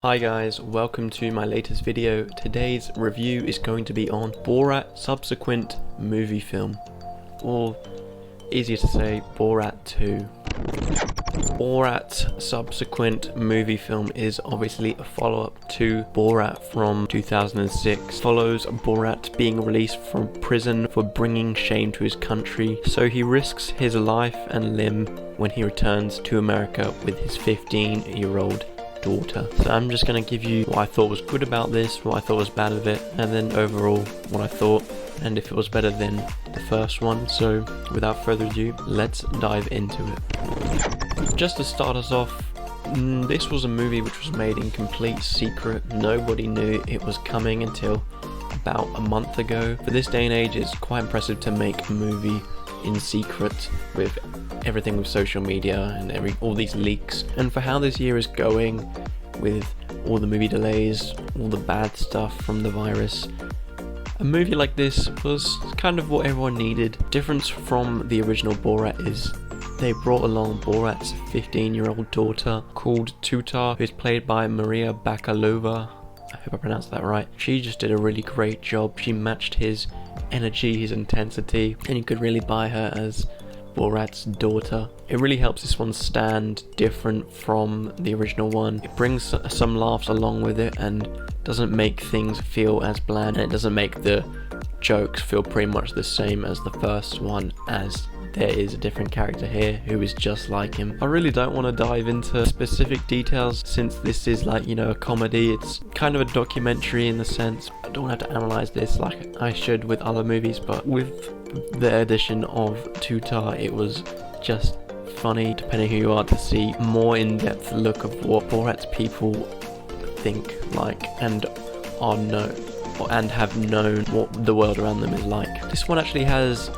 Hi guys, welcome to my latest video. Today's review is going to be on Borat subsequent movie film, or easier to say, Borat 2. Borat subsequent movie film is obviously a follow-up to Borat from 2006. Follows Borat being released from prison for bringing shame to his country, so he risks his life and limb when he returns to America with his 15-year-old daughter. So I'm just going to give you what I thought was good about this, what I thought was bad of it, and then overall what I thought and if it was better than the first one. So without further ado, let's dive into it. Just to start us off, this was a movie which was made in complete secret. Nobody knew it was coming until about a month ago. For this day and age, it's quite impressive to make a movie in secret with everything with social media and all these leaks. And for how this year is going with all the movie delays, all the bad stuff from the virus, a movie like this was kind of what everyone needed. Difference from the original Borat is they brought along Borat's 15-year-old daughter called Tutar, who's played by Maria Bakalova. I hope I pronounced that right. She just did a really great job. She matched his energy, his intensity, and you could really buy her as Borat's daughter. It really helps this one stand different from the original one. It brings some laughs along with it and doesn't make things feel as bland, and it doesn't make the jokes feel pretty much the same as the first one, as there is a different character here who is just like him. I really don't want to dive into specific details since this is like, you know, a comedy. It's kind of a documentary in the sense. I don't have to analyze this like I should with other movies, but with the addition of Tutar, it was just funny, depending who you are, to see more in-depth look of what Borat's people think like and are known and have known what the world around them is like. This one actually has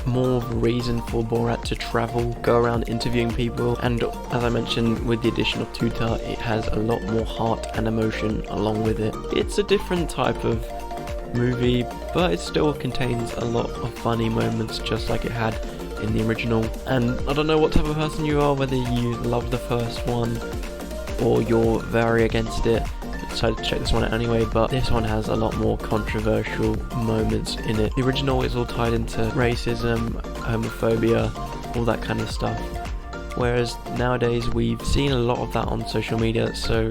more reason for Borat to travel, go around interviewing people, and as I mentioned, with the addition of Tutar, it has a lot more heart and emotion along with it. It's a different type of movie, but it still contains a lot of funny moments just like it had in the original. And I don't know what type of person you are, whether you love the first one or you're very against it. I decided to check this one out anyway, but this one has a lot more controversial moments in it. The original is all tied into racism, homophobia, all that kind of stuff, whereas nowadays we've seen a lot of that on social media, so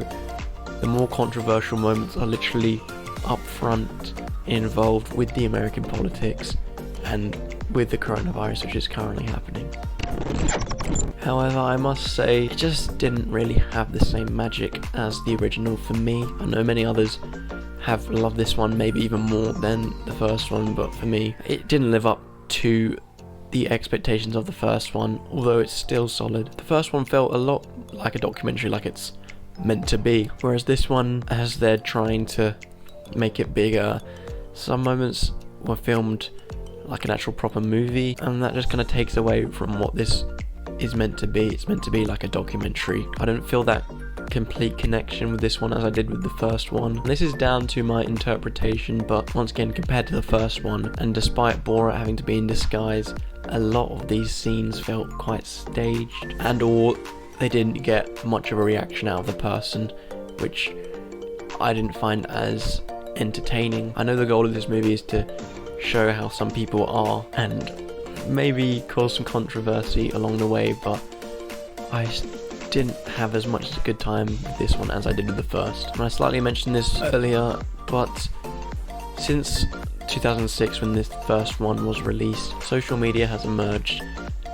the more controversial moments are literally up front involved with the American politics and with the coronavirus which is currently happening. However, I must say, it just didn't really have the same magic as the original for me. I know many others have loved this one maybe even more than the first one, but for me, it didn't live up to the expectations of the first one, although it's still solid. The first one felt a lot like a documentary, like it's meant to be, whereas this one, as they're trying to make it bigger, some moments were filmed like an actual proper movie, and that just kind of takes away from what this is meant to be. It's meant to be like a documentary. I don't feel that complete connection with this one as I did with the first one. This is down to my interpretation, but once again, compared to the first one, and despite Borat having to be in disguise, a lot of these scenes felt quite staged, and or they didn't get much of a reaction out of the person, which I didn't find as entertaining. I know the goal of this movie is to show how some people are and maybe cause some controversy along the way, but I didn't have as much as a good time with this one as I did with the first. And I slightly mentioned this earlier, but since 2006, when this first one was released, social media has emerged,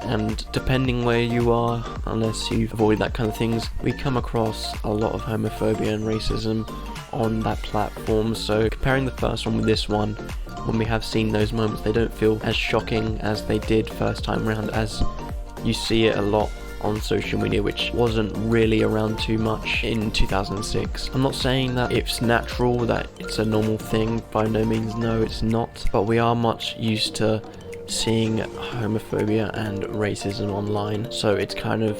and depending where you are, unless you've avoided that kind of things, we come across a lot of homophobia and racism on that platform. So comparing the first one with this one, when we have seen those moments, they don't feel as shocking as they did first time around, as you see it a lot on social media, which wasn't really around too much in 2006. I'm not saying that it's natural, that it's a normal thing, by no means, no it's not, but we are much used to seeing homophobia and racism online, so it's kind of,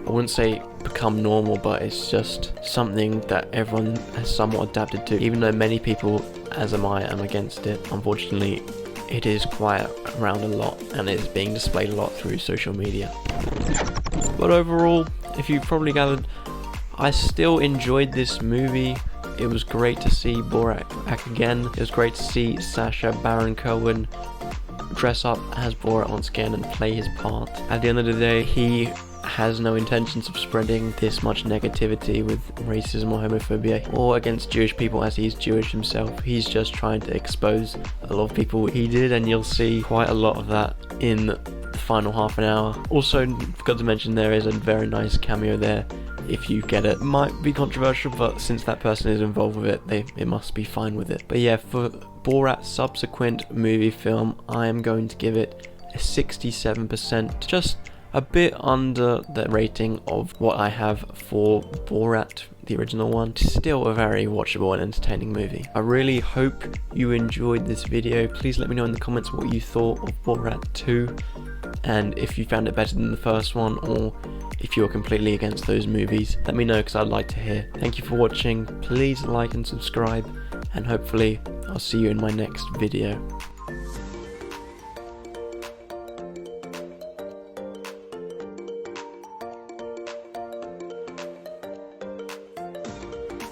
I wouldn't say become normal, but it's just something that everyone has somewhat adapted to, even though many people, as am I, am against it. Unfortunately, it is quite around a lot and it is being displayed a lot through social media. But overall, if you've probably gathered, I still enjoyed this movie. It was great to see Borat back again. It was great to see Sacha Baron Cohen dress up as Borat once again and play his part. At the end of the day, he has no intentions of spreading this much negativity with racism or homophobia or against Jewish people, as he's Jewish himself. He's just trying to expose a lot of people he did, and you'll see quite a lot of that in the final half an hour. Also, forgot to mention, there is a very nice cameo there. If you get it, might be controversial, but since that person is involved with it, it must be fine with it. But yeah, for Borat's subsequent movie film, I am going to give it a 67%, just a bit under the rating of what I have for Borat, the original one. Still a very watchable and entertaining movie. I really hope you enjoyed this video. Please let me know in the comments what you thought of Borat 2, and if you found it better than the first one, or if you're completely against those movies. Let me know, because I'd like to hear. Thank you for watching. Please like and subscribe, and hopefully I'll see you in my next video.